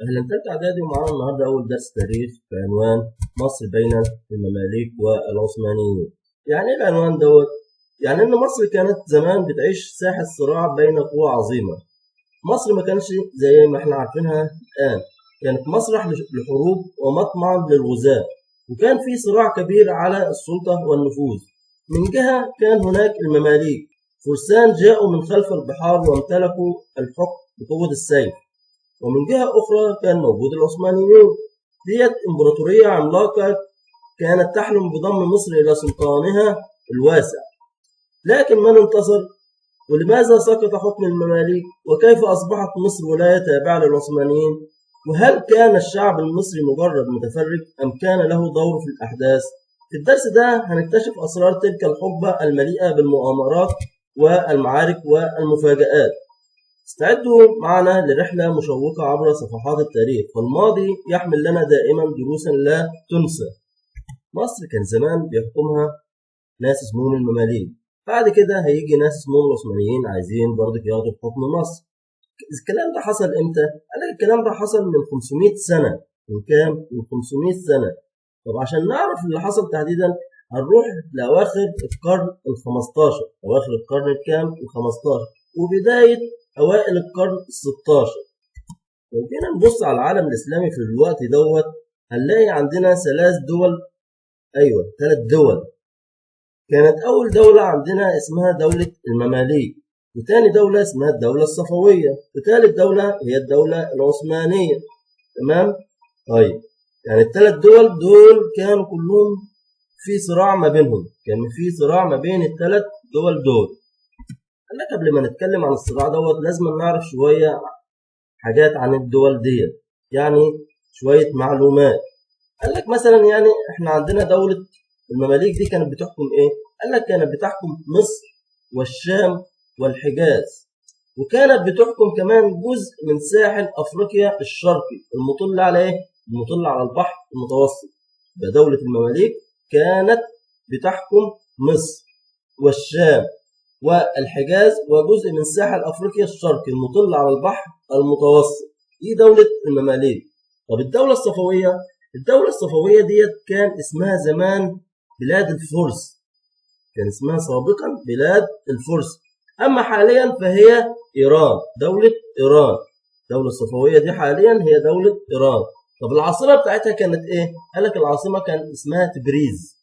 أهلا تالتة إعدادي ومعانا النهاردة أول درس تاريخ بعنوان مصر بين المماليك والعثمانيين. يعني إيه العنوان دوت؟ يعني إن مصر كانت زمان بتعيش ساحة صراع بين قوى عظيمة. مصر ما كانش زي ما إحنا عارفينها الآن، كانت مسرح لحروب ومطمع للغزاة، وكان في صراع كبير على السلطة والنفوذ. من جهة كان هناك المماليك، فرسان جاءوا من خلف البحار وامتلكوا الحكم بقوة السيف. ومن جهة أخرى كان موجود العثمانيين، ديت إمبراطورية عملاقة كانت تحلم بضم مصر إلى سلطانها الواسع. لكن من انتصر؟ ولماذا سقط حكم المماليك؟ وكيف أصبحت مصر ولاية تابعة للعثمانيين؟ وهل كان الشعب المصري مجرد متفرج أم كان له دور في الأحداث؟ في الدرس ده هنكتشف أسرار تلك الحقبة المليئة بالمؤامرات والمعارك والمفاجآت. استعدوا معنا لرحلة مشوقة عبر صفحات التاريخ، فالماضي يحمل لنا دائما دروسا لا تنسى. مصر كان زمان بيحكمها ناس اسمهم المماليك، بعد كده هيجي ناس اسمهم العثمانيين عايزين برضه ياخدوا حكم مصر. الكلام ده حصل امتى؟ قال الكلام ده حصل من 500 سنة. من كام؟ من 500 سنة. طب عشان نعرف اللي حصل تحديدا هنروح لأواخر القرن ال15، أواخر القرن الكام؟ ال15 وبداية أوائل القرن ال16. لو جينا نبص على العالم الإسلامي في الوقت دوت هنلاقي عندنا 3 دول، أيوة 3 دول. كانت أول دولة عندنا اسمها دولة المماليك، وتاني دولة اسمها الدولة الصفوية، وتالت دولة هي الدولة العثمانية. تمام؟ طيب يعني ال3 دول كانوا كلهم في صراع ما بينهم، كان في صراع ما بين ال3 دول دول. قال لك قبل ما نتكلم عن الصراع دوت لازم نعرف شوية حاجات عن الدول ديت، يعني شوية معلومات. قال لك مثلا يعني احنا عندنا دولة المماليك دي كانت بتحكم ايه؟ قال لك كانت بتحكم مصر والشام والحجاز، وكانت بتحكم كمان جزء من ساحل افريقيا الشرقي المطل على ايه؟ المطل على البحر المتوسط. دولة المماليك كانت بتحكم مصر والشام والحجاز وجزء من ساحل أفريقيا الشرقي المطل على البحر المتوسط. دي دولة المماليك. طب الدولة الصفوية؟ الدولة الصفوية ديت كان اسمها زمان بلاد الفرس، كان اسمها سابقا بلاد الفرس، أما حاليا فهي إيران، دولة إيران. الدولة الصفوية دي حاليا هي دولة إيران. طب العاصمة بتاعتها كانت إيه؟ قال لك العاصمة كان اسمها تبريز.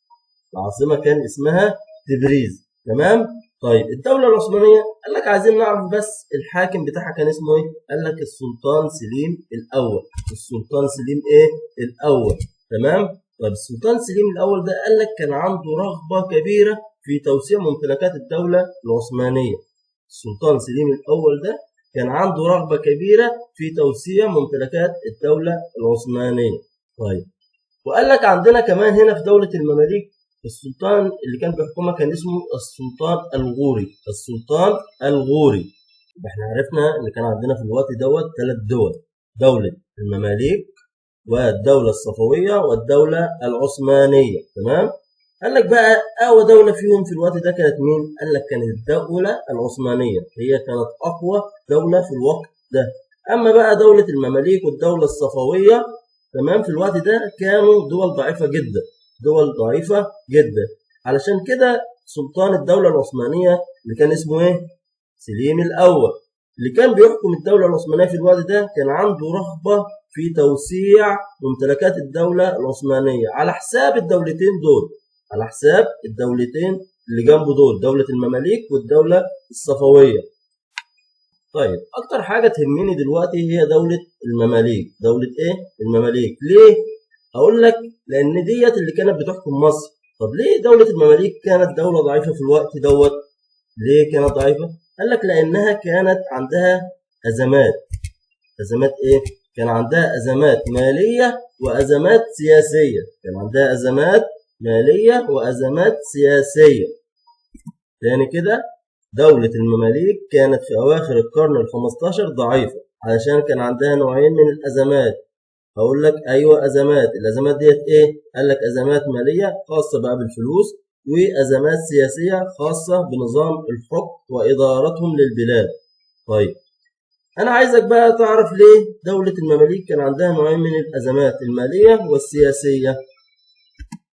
العاصمة كان اسمها تبريز. تمام؟ طيب الدولة العثمانية قال لك عايزين نعرف بس الحاكم بتاعها كان اسمه ايه؟ قال لك السلطان سليم الأول. السلطان سليم ايه؟ الأول. تمام؟ طيب السلطان سليم الأول ده قال لك كان عنده رغبة كبيرة في توسيع ممتلكات الدولة العثمانية. السلطان سليم الأول ده كان عنده رغبة كبيرة في توسيع ممتلكات الدولة العثمانية. طيب وقال لك عندنا كمان هنا في دولة المماليك السلطان اللي كان بيحكمها كان اسمه السلطان الغوري. السلطان الغوري. احنا عرفنا ان كان عندنا في الوقت دوت 3 دول، دولة المماليك والدولة الصفوية والدولة العثمانية. تمام؟ قال لك بقى أقوى دولة فيهم في الوقت ده كانت مين؟ قال لك كانت الدولة العثمانية، هي كانت أقوى دولة في الوقت ده. أما بقى دولة المماليك والدولة الصفوية تمام في الوقت ده كانوا دول ضعيفة جدا، دول ضعيفة جدا. علشان كده سلطان الدولة العثمانية اللي كان اسمه ايه؟ سليم الأول، اللي كان بيحكم الدولة العثمانية في الوقت ده كان عنده رغبة في توسيع ممتلكات الدولة العثمانية على حساب الدولتين دول، على حساب الدولتين اللي جنبه دول، دولة المماليك والدولة الصفوية. طيب أكتر حاجة تهمني دلوقتي هي دولة المماليك. دولة إيه؟ المماليك. ليه؟ أقول لك لأن ديت اللي كانت بتحكم مصر. طب ليه دولة المماليك كانت دولة ضعيفة في الوقت دوت؟ ليه كانت ضعيفة؟ قال لك لأنها كانت عندها أزمات. أزمات إيه؟ كان عندها أزمات مالية وأزمات سياسية. كان عندها أزمات مالية وأزمات سياسية. تاني كده دولة المماليك كانت في أواخر القرن ال15 ضعيفة علشان كان عندها نوعين من الأزمات. هقول لك أيوة أزمات. الأزمات ديت إيه؟ قال لك أزمات مالية خاصة بقى بالفلوس، وأزمات سياسية خاصة بنظام الحكم وإدارتهم للبلاد. طيب أنا عايزك بقى تعرف ليه دولة المماليك كان عندها نوعين من الأزمات، المالية والسياسية.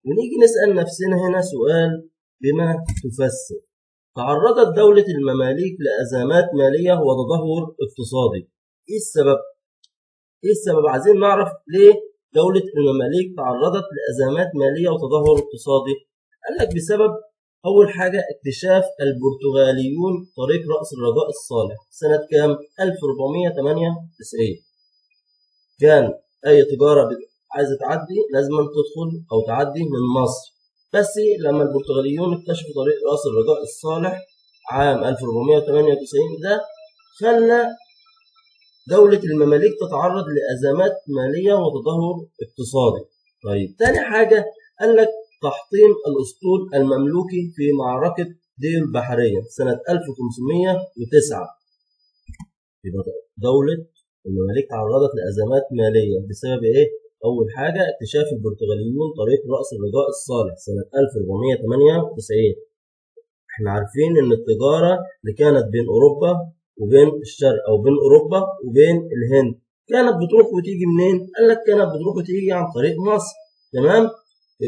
ونيجي نسأل نفسنا هنا سؤال: بما تفسر تعرضت دولة المماليك لأزمات مالية وتدهور اقتصادي؟ إيه السبب؟ إيه السبب؟ عايزين نعرف ليه دولة المماليك تعرضت لأزمات مالية وتدهور اقتصادي. قال لك بسبب أول حاجة اكتشاف البرتغاليون طريق رأس الرجاء الصالح سنة كام؟ 1498. كان أي تجارة عايزة تعدي لازم تدخل أو تعدي من مصر، بس لما البرتغاليون اكتشفوا طريق رأس الرجاء الصالح عام 1498 ده خلى دولة المماليك تتعرض لأزمات مالية وتدهور اقتصادي. طيب تاني حاجة قال لك تحطيم الأسطول المملوكي في معركة ديو البحرية سنة 1509. يبقى دولة المماليك تعرضت لأزمات مالية بسبب إيه؟ أول حاجة اكتشاف البرتغاليون طريق رأس الرجاء الصالح سنة 1498. احنا عارفين إن التجارة اللي كانت بين أوروبا وبين الشرق أو بين أوروبا وبين الهند كانت بتروح وتيجي منين؟ قال لك كانت بتروح وتيجي عن طريق مصر. تمام؟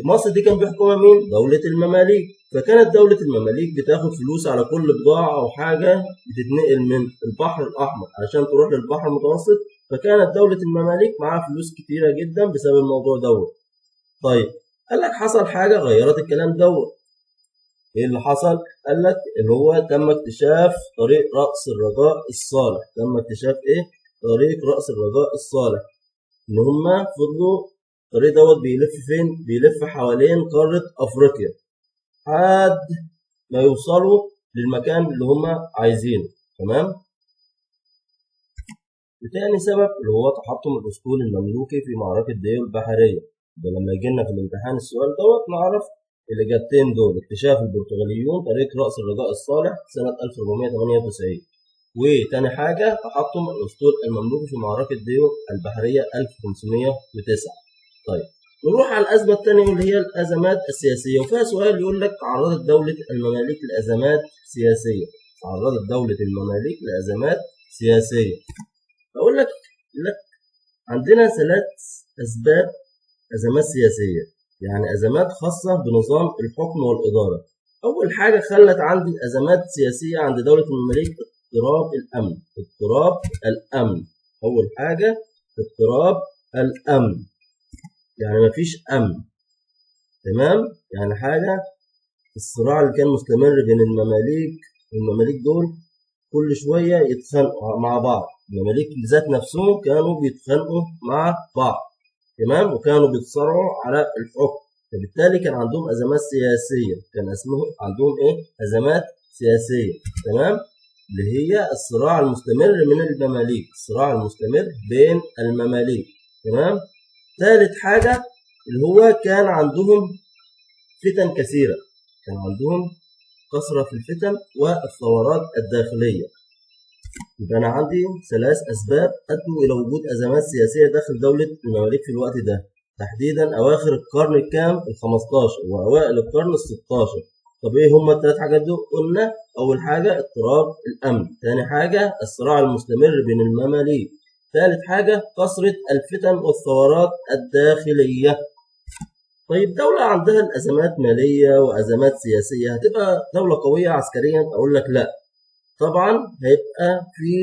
مصر دي كان بيحكمها مين؟ دولة المماليك. فكانت دولة المماليك بتاخد فلوس على كل بضاعة أو حاجة بتتنقل من البحر الأحمر علشان تروح للبحر المتوسط. فكانت دولة المماليك معاها فلوس كتيرة جدا بسبب الموضوع دوت. طيب قال لك حصل حاجة غيرت الكلام دوت. ايه اللي حصل؟ قال لك ان هو تم اكتشاف طريق رأس الرجاء الصالح. تم اكتشاف ايه؟ طريق رأس الرجاء الصالح. ان هما فضلوا الطريق دوت بيلف فين؟ بيلف حوالين قارة افريقيا لحد ما يوصلوا للمكان اللي هما عايزينه. تمام؟ وتاني سبب اللي هو تحطم الاسطول المملوكي في معركة ديو البحرية. ده لما يجي لنا في الامتحان السؤال دوت نعرف الإجابتين دول: اكتشاف البرتغاليون طريق رأس الرجاء الصالح سنة 1498، وتاني حاجة تحطم الأسطول المملوكي في معركة ديو البحرية 1509. طيب نروح على الأزمة الثانية واللي هي الأزمات السياسية، وفيها سؤال يقول لك تعرضت دولة المماليك لأزمات سياسية. تعرضت دولة المماليك لأزمات سياسية. أقول لك عندنا 3 أسباب أزمات سياسية، يعني أزمات خاصة بنظام الحكم والإدارة. أول حاجة خلت عندي أزمات سياسية عند دولة المماليك اضطراب الأمن. اضطراب الأمن أول حاجة، اضطراب الأمن يعني مفيش أمن. تمام؟ يعني حاجة الصراع اللي كان مستمر بين المماليك والمماليك دول كل شوية يتخانقوا مع بعض. المماليك ذات نفسهم كانوا بيتخانقوا مع بعض. تمام؟ وكانوا بيتصارعوا على الحكم، فبالتالي كان عندهم أزمات سياسية. كان اسمهم عندهم إيه؟ أزمات سياسية. تمام؟ اللي هي الصراع المستمر من المماليك، الصراع المستمر بين المماليك. تمام؟ ثالث حاجة اللي هو كان عندهم فتن كثيرة، كان عندهم كثرة في الفتن والثورات الداخلية. يبقى أنا عندي 3 أسباب أدوا إلى وجود أزمات سياسية داخل دولة المماليك في الوقت ده، تحديدا أواخر القرن الكام؟ ال15 وأوائل القرن ال16. طب إيه هما ال3 حاجات دول؟ قلنا أول حاجة اضطراب الأمن، ثاني حاجة الصراع المستمر بين المماليك، ثالث حاجة كثرة الفتن والثورات الداخلية. طيب دولة عندها الأزمات مالية وأزمات سياسية هتبقى دولة قوية عسكريا؟ أقول لك لا، طبعا هيبقى في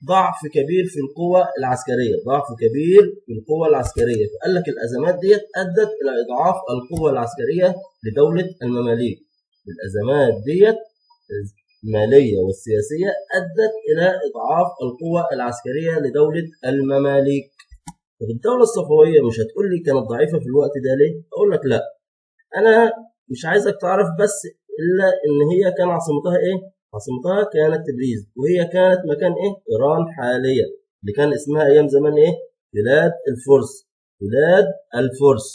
ضعف كبير في القوة العسكرية، ضعف كبير في القوة العسكرية. فقال لك الأزمات ديت أدت إلى إضعاف القوة العسكرية لدولة المماليك. الأزمات ديت المالية والسياسية أدت إلى إضعاف القوة العسكرية لدولة المماليك. طب الدولة الصفوية مش هتقول لي كانت ضعيفة في الوقت ده ليه؟ أقول لك لا، أنا مش عايزك تعرف بس إلا إن هي كان عاصمتها إيه؟ عاصمتها كانت تبريز، وهي كانت مكان إيه؟ إيران حاليا، اللي كان اسمها أيام زمان إيه؟ بلاد الفرس. بلاد الفرس.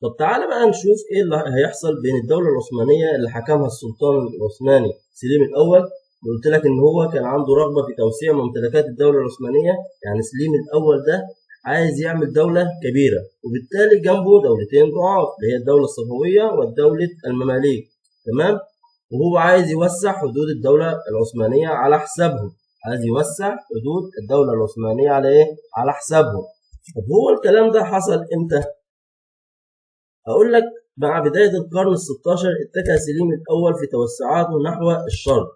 طب تعالى بقى نشوف إيه اللي هيحصل بين الدولة العثمانية اللي حكمها السلطان العثماني سليم الأول. قلت لك إن هو كان عنده رغبة في توسيع ممتلكات الدولة العثمانية، يعني سليم الأول ده عايز يعمل دولة كبيرة، وبالتالي جنبه دولتين ضعاف اللي هي الدولة الصفوية والدولة المماليك. تمام؟ وهو عايز يوسع حدود الدولة العثمانية على حسابهم. عايز يوسع حدود الدولة العثمانية على إيه؟ على حسابهم. طب هو الكلام ده حصل إمتى؟ أقول لك مع بداية القرن ال16 اتجه سليم الأول في توسعاته نحو الشرق.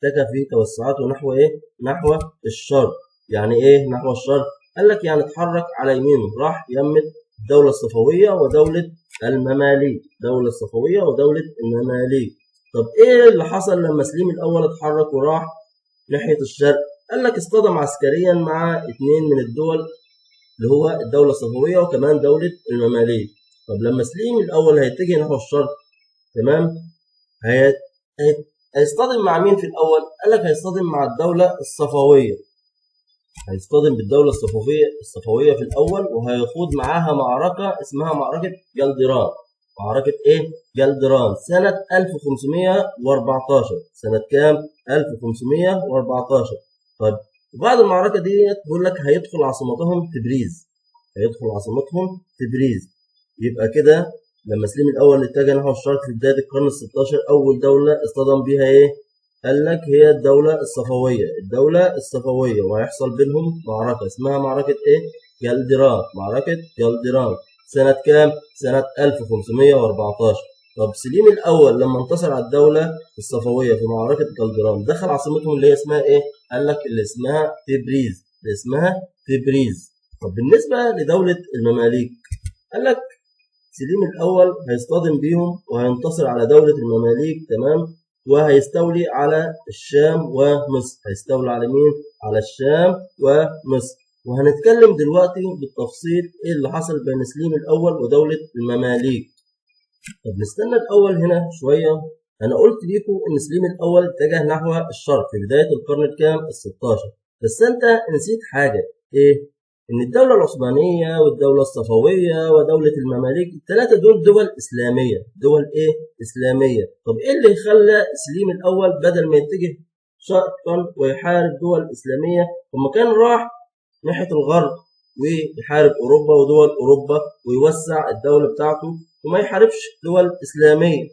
اتجه في توسعاته نحو إيه؟ نحو الشرق. يعني إيه نحو الشرق؟ قال لك يعني اتحرك على يمينه، راح يمت الدولة الصفوية ودولة المماليك، الدولة الصفوية ودولة المماليك. طب إيه اللي حصل لما سليم الأول اتحرك وراح ناحية الشرق؟ قال لك اصطدم عسكريا مع اثنين من الدول اللي هو الدولة الصفوية وكمان دولة المماليك. طب لما سليم الأول هيتجه نحو الشرق، تمام، هيصطدم مع مين في الأول؟ قال لك هيصطدم مع الدولة الصفوية. هيصطدم بالدولة الصفوية في الأول، وهيخوض معاها معركة اسمها معركة جلدران. معركة إيه؟ جلدران سنة 1514. سنة كام؟ 1514. طيب وبعد المعركة دي بيقول لك هيدخل عاصمتهم تبريز. هيدخل عاصمتهم تبريز. يبقى كده لما سليم الأول اتجه نحو الشرق في بداية القرن ال16 أول دولة اصطدم بيها إيه؟ قال لك هي الدولة الصفوية. الدولة الصفوية، وهيحصل بينهم معركة اسمها معركة إيه؟ جلدران. معركة جلدران سنة كام؟ سنة 1514. طب سليم الأول لما انتصر على الدولة الصفوية في معركة جلدران دخل عاصمتهم اللي هي اسمها إيه؟ قال لك اللي اسمها تبريز. اللي اسمها تبريز. طب بالنسبة لدولة المماليك، قال لك سليم الأول هيصطدم بيهم وهينتصر على دولة المماليك، تمام، وهيستولي على الشام ومصر. هيستولي على مين؟ على الشام ومصر. وهنتكلم دلوقتي بالتفصيل ايه اللي حصل بين سليم الأول ودولة المماليك. طب نستنى الأول هنا شوية. أنا قلت لكم إن سليم الأول اتجه نحو الشرق في بداية القرن الكام؟ ال16. بس أنت نسيت حاجة، إيه؟ إن الدولة العثمانية والدولة الصفوية ودولة المماليك الثلاثة دول دول إسلامية. دول إيه؟ إسلامية. طب إيه اللي خلى سليم الأول بدل ما يتجه شرقا ويحارب دول إسلامية، وما كان راح ناحية الغرب ويحارب أوروبا ودول أوروبا ويوسع الدولة بتاعته وما يحاربش دول إسلامية؟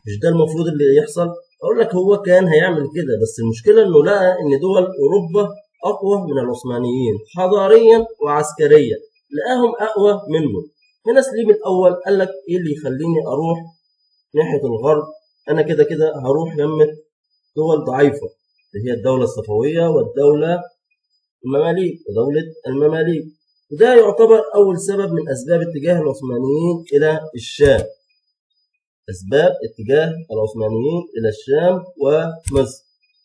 مش ده المفروض اللي يحصل؟ أقول لك هو كان هيعمل كده، بس المشكلة إنه لقى إن دول أوروبا أقوى من العثمانيين حضاريا وعسكريا، لقاهم أقوى منهم. هنا سليم الأول قال لك إيه اللي يخليني أروح ناحية الغرب؟ أنا كده كده هروح يمة دول ضعيفة اللي هي الدولة الصفوية والدولة المماليك ودولة المماليك. وده يعتبر أول سبب من أسباب اتجاه العثمانيين إلى الشام. أسباب اتجاه العثمانيين إلى الشام ومصر.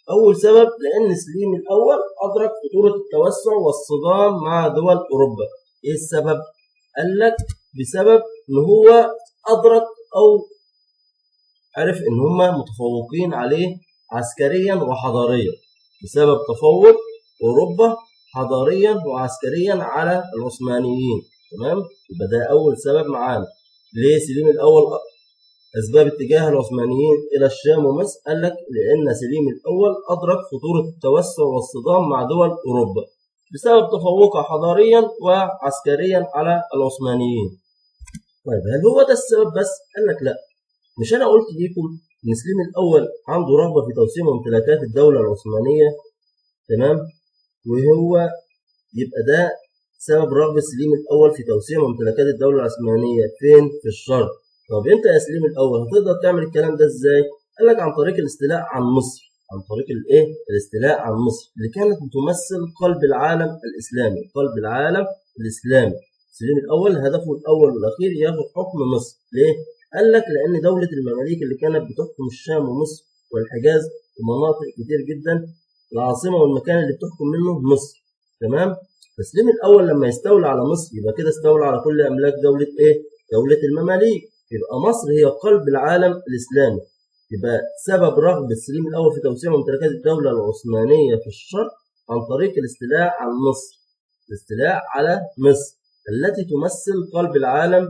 أول سبب لأن سليم الأول أدرك خطورة التوسع والصدام مع دول أوروبا. إيه السبب؟ قال لك بسبب إن هو أدرك أو عرف إن هم متفوقين عليه عسكريا وحضاريا، بسبب تفوق أوروبا حضاريا وعسكريا على العثمانيين. تمام؟ يبقى ده أول سبب معانا. ليه سليم الأول أسباب اتجاه العثمانيين إلى الشام ومصر؟ قال لك لأن سليم الأول أدرك خطورة التوسع والصدام مع دول أوروبا بسبب تفوقها حضاريا وعسكريا على العثمانيين. طيب هل هو ده السبب بس؟ قال لك لا. مش أنا قلت لكم إن سليم الأول عنده رغبة في توسيع ممتلكات الدولة العثمانية، تمام؟ وهو يبقى ده سبب رغبة سليم الأول في توسيع ممتلكات الدولة العثمانية فين؟ في الشرق. طب انت يا سليم الاول هتقدر تعمل الكلام ده ازاي؟ قال لك عن طريق الاستيلاء عن مصر. عن طريق الايه؟ الاستيلاء عن مصر اللي كانت بتمثل قلب العالم الاسلامي. قلب العالم الاسلامي. سليم الاول هدفه الاول والاخير ياخد حكم مصر. ليه؟ قال لك لان دولة المماليك اللي كانت بتحكم الشام ومصر والحجاز ومناطق كتير جدا، العاصمة والمكان اللي بتحكم منه مصر. تمام؟ فسليم الاول لما يستولى على مصر يبقى كده استولى على كل املاك دولة ايه؟ دولة المماليك. يبقى مصر هي قلب العالم الإسلامي. يبقى سبب رغبة سليم الأول في توسيع ممتلكات الدولة العثمانية في الشرق عن طريق الاستيلاء على مصر. الاستيلاء على مصر التي تمثل قلب العالم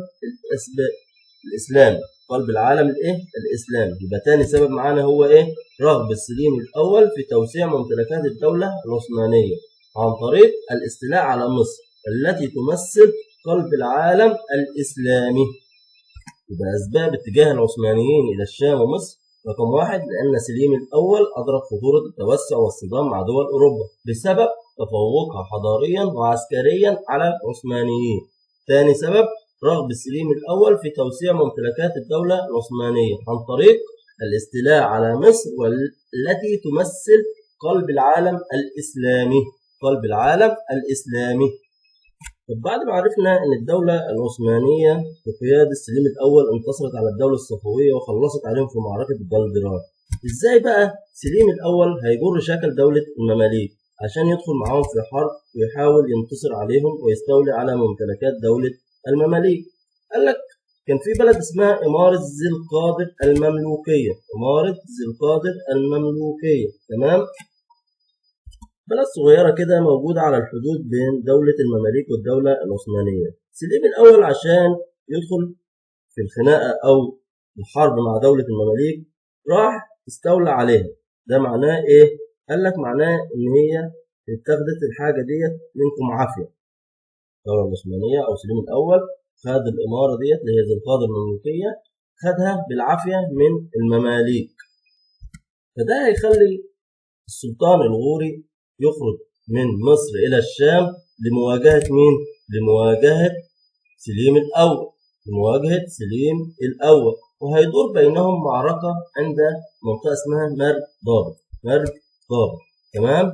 الإسلامي. قلب العالم الإيه؟ الإسلامي. يبقى تاني سبب معانا هو إيه؟ رغبة سليم الأول في توسيع ممتلكات الدولة العثمانية عن طريق الاستيلاء على مصر التي تمثل قلب العالم الإسلامي. يبقى أسباب اتجاه العثمانيين إلى الشام ومصر رقم واحد، لأن سليم الأول أدرك خطورة التوسع والصدام مع دول أوروبا بسبب تفوقها حضاريا وعسكريا على العثمانيين. ثاني سبب، رغب سليم الأول في توسيع ممتلكات الدولة العثمانية عن طريق الاستيلاء على مصر والتي تمثل قلب العالم الإسلامي. قلب العالم الإسلامي. طب بعد ما عرفنا أن الدولة العثمانية بقيادة سليم الأول انتصرت على الدولة الصفوية وخلصت عليهم في معركة جلدران، إزاي بقى سليم الأول هيجر شكل دولة المماليك عشان يدخل معاهم في حرب ويحاول ينتصر عليهم ويستولي على ممتلكات دولة المماليك؟ قال لك كان في بلد اسمها إمارة ذي القادر المملوكية. إمارة ذي القادر المملوكية، تمام؟ بلد صغيرة كده موجودة على الحدود بين دولة المماليك والدولة العثمانية. سليم الأول عشان يدخل في الخناقة أو الحرب مع دولة المماليك راح استولى عليها. ده معناه إيه؟ قال لك معناه إن هي اتخذت الحاجة ديت منكم عافية. الدولة العثمانية أو سليم الأول خد الإمارة ديت اللي هي ذي القادر المملوكية، خدها بالعافية من المماليك. فده هيخلي السلطان الغوري يخرج من مصر إلى الشام لمواجهة مين؟ لمواجهة سليم الأول. لمواجهة سليم الأول، وهيدور بينهم معركة عند منطقة اسمها مرج ضابط. مرج ضابط، تمام؟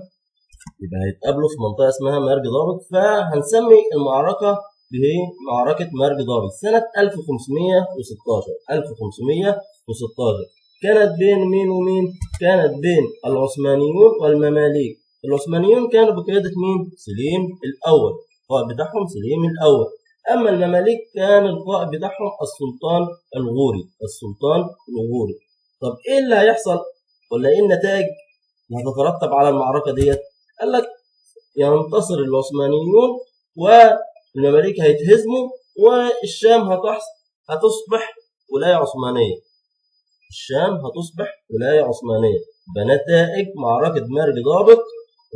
يبقى هيتقابلوا في منطقة اسمها مرج ضابط، فهنسمي المعركة بمعركة مرج ضابط سنة 1516. 1516 كانت بين مين ومين؟ كانت بين العثمانيون والمماليك. العثمانيون كانوا بقيادة مين؟ سليم الأول، القائد بتاعهم سليم الأول. أما المماليك كان القائد بتاعهم السلطان الغوري. السلطان الغوري. طب إيه اللي هيحصل؟ ولا إيه النتائج اللي هتترتب على المعركة ديت؟ قال لك ينتصر العثمانيون والمماليك هيتهزموا والشام هتصبح ولاية عثمانية. الشام هتصبح ولاية عثمانية. بنتائج معركة مرج ضابط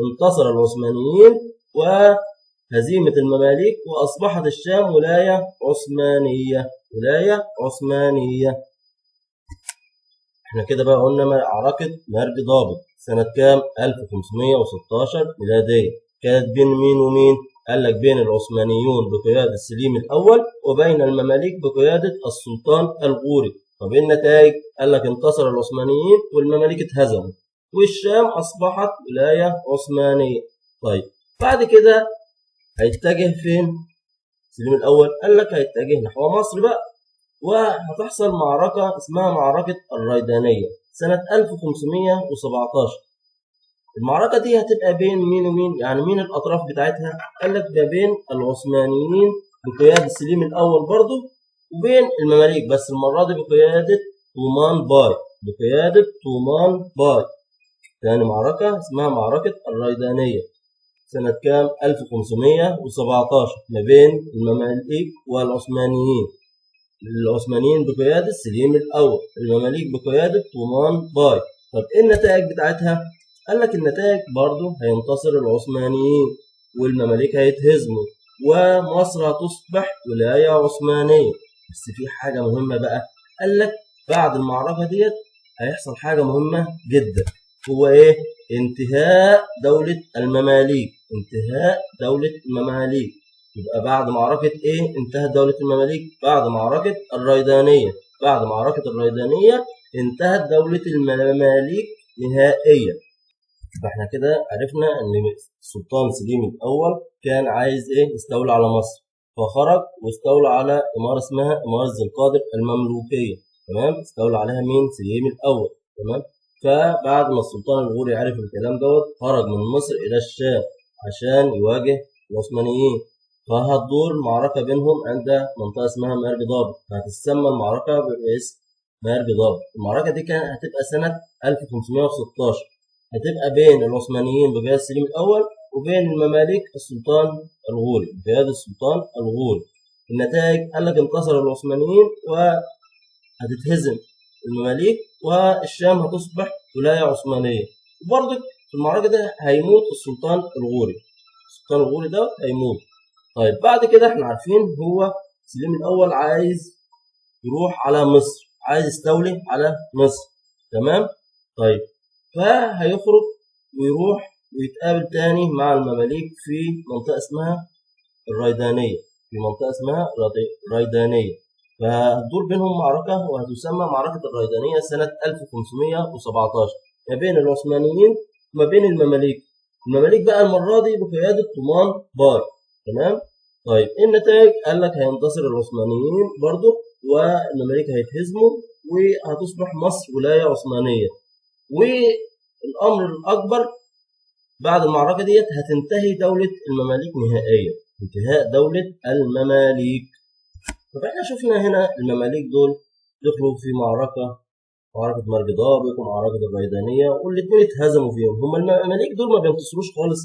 انتصر العثمانيين وهزيمة المماليك وأصبحت الشام ولاية عثمانية. ولاية عثمانية. احنا كده بقى قلنا معركة مرج ضابط سنة كام؟ 1516 ميلادية. كانت بين مين ومين؟ قال لك بين العثمانيون بقيادة سليم الأول وبين المماليك بقيادة السلطان الغوري. طب ايه النتائج؟ قال لك انتصر العثمانيين والمماليك اتهزموا والشام أصبحت ولاية عثمانية. طيب بعد كده هيتجه فين سليم الأول؟ قال لك هيتجه نحو مصر بقى، وهتحصل معركة اسمها معركة الريدانية سنة 1517. المعركة دي هتبقى بين مين ومين؟ يعني مين الأطراف بتاعتها؟ قال لك ده بين العثمانيين بقيادة سليم الأول برضه وبين المماليك، بس المرة دي بقيادة طومان باي. بقيادة طومان باي. تاني معركة اسمها معركة الريدانية سنة كام؟ 1517 ما بين المماليك والعثمانيين. العثمانيين بقيادة سليم الأول، المماليك بقيادة طومان باي. طب إيه النتائج بتاعتها؟ قال لك النتائج برضه هينتصر العثمانيين والمماليك هيتهزموا ومصر هتصبح ولاية عثمانية. بس في حاجة مهمة بقى. قال لك بعد المعركة ديت هيحصل حاجة مهمة جدا، هو إيه؟ انتهاء دولة المماليك. انتهاء دولة المماليك. يبقى بعد معركة إيه انتهت دولة المماليك؟ بعد معركة الريدانية. بعد معركة الريدانية انتهت دولة المماليك نهائيا. فاحنا كده عرفنا ان السلطان سليم الاول كان عايز ايه؟ يستولى على مصر، فخرج واستولى على اماره اسمها اماره ذي القادر المملوكيه. تمام؟ استولى عليها مين؟ سليم الاول. تمام؟ فبعد ما السلطان الغوري عرف الكلام دوت خرج من مصر الى الشام عشان يواجه العثمانيين، فهتدور معركه بينهم عند منطقه اسمها مرج ضابط. هتسمى المعركه باسم مرج ضابط. المعركه دي كانت هتبقى سنه 1516، هتبقى بين العثمانيين بقيادة سليم الأول وبين المماليك السلطان الغوري بقيادة السلطان الغوري. النتائج قال لك انتصر العثمانيين وهتتهزم المماليك والشام هتصبح ولاية عثمانية. وبرضه في المعركة دي هيموت السلطان الغوري. السلطان الغوري ده هيموت. طيب بعد كده احنا عارفين هو سليم الأول عايز يروح على مصر، عايز يستولي على مصر. تمام؟ طيب فهيخرج ويروح ويتقابل تاني مع المماليك في منطقة اسمها الريدانية، في منطقة اسمها ريدانية. فهتدور بينهم معركة وهتسمى معركة الريدانية سنة 1517 ما بين العثمانيين وما بين المماليك. المماليك بقى المرة دي بقيادة طومان باي. تمام؟ طيب النتائج قال لك هينتصر العثمانيين برضه والمماليك هيتهزموا وهتصبح مصر ولاية عثمانية. والأمر الأكبر بعد المعركة ديت هتنتهي دولة المماليك نهائيا، انتهاء دولة المماليك. فاحنا شفنا هنا المماليك دول دخلوا في معركة مرج ضابق ومعركة الريدانية والاتنين اتهزموا فيهم. هما المماليك دول ما بينتصروش خالص.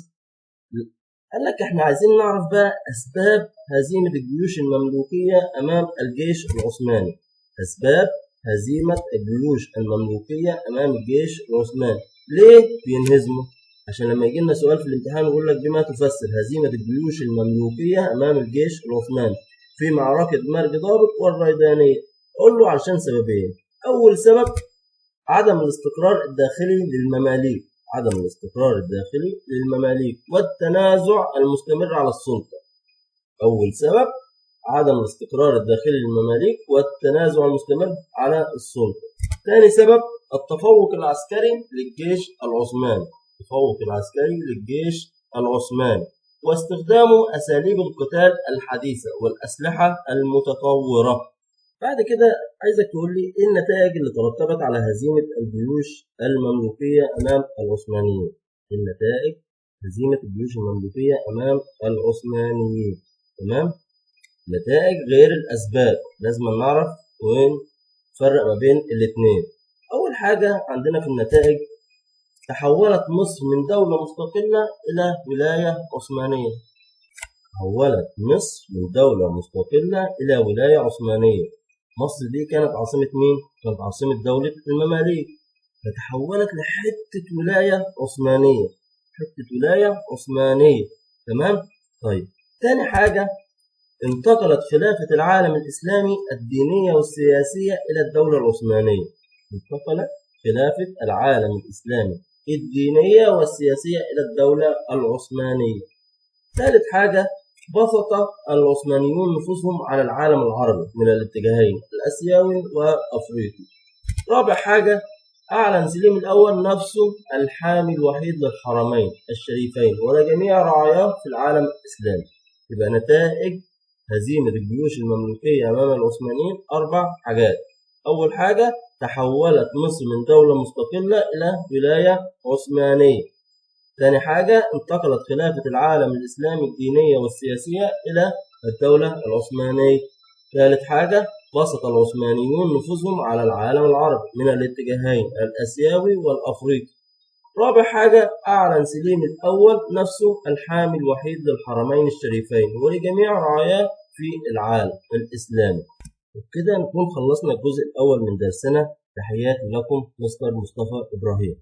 قال لك احنا عايزين نعرف بقى أسباب هزيمة الجيوش المملوكية أمام الجيش العثماني. أسباب هزيمة الجيوش المملوكية أمام الجيش العثماني. ليه بينهزموا؟ عشان لما يجي لنا سؤال في الامتحان يقول لك بما تفسر هزيمة الجيوش المملوكية أمام الجيش العثماني في معركة مرج ضابق والريدانية، قول له عشان سببين. أول سبب عدم الاستقرار الداخلي للمماليك، عدم الاستقرار الداخلي للمماليك والتنازع المستمر على السلطة. أول سبب عدم الاستقرار الداخلي للمماليك والتنازع المستمر على السلطة. ثاني سبب التفوق العسكري للجيش العثماني، التفوق العسكري للجيش العثماني واستخدامه أساليب القتال الحديثة والأسلحة المتطورة. بعد كده عايزك تقول لي إيه النتائج اللي ترتبت على هزيمة الجيوش المملوكية أمام العثمانيين. النتائج هزيمة الجيوش المملوكية أمام العثمانيين. تمام؟ نتائج غير الأسباب، لازم نعرف ونفرق ما بين الاثنين. أول حاجة عندنا في النتائج تحولت مصر من دولة مستقلة إلى ولاية عثمانية. تحولت مصر من دولة مستقلة إلى ولاية عثمانية. مصر دي كانت عاصمة مين؟ كانت عاصمة دولة المماليك، فتحولت لحتة ولاية عثمانية، حتة ولاية عثمانية. تمام؟ طيب تاني حاجة انتقلت خلافة العالم الإسلامي الدينية والسياسية إلى الدولة العثمانية. انتقلت خلافة العالم الإسلامي الدينية والسياسية إلى الدولة العثمانية. ثالث حاجة بسط العثمانيون نفوذهم على العالم العربي من الاتجاهين الآسيوي والأفريقي. رابع حاجة أعلن سليم الأول نفسه الحامي الوحيد للحرمين الشريفين ولجميع رعاياه في العالم الإسلامي. يبقى نتائج هزيمة الجيوش المملوكية أمام العثمانيين 4 حاجات. أول حاجة تحولت مصر من دولة مستقلة إلى ولاية عثمانية. ثاني حاجة انتقلت خلافة العالم الإسلامي الدينية والسياسية إلى الدولة العثمانية. ثالث حاجة بسط العثمانيون نفوذهم على العالم العربي من الاتجاهين الآسيوي والأفريقي. رابع حاجة أعلن سليم الأول نفسه الحامي الوحيد للحرمين الشريفين ولجميع رعاياه في العالم الإسلامي. وبكده نكون خلصنا الجزء الأول من درسنا. تحياتي لكم مستر مصطفى إبراهيم.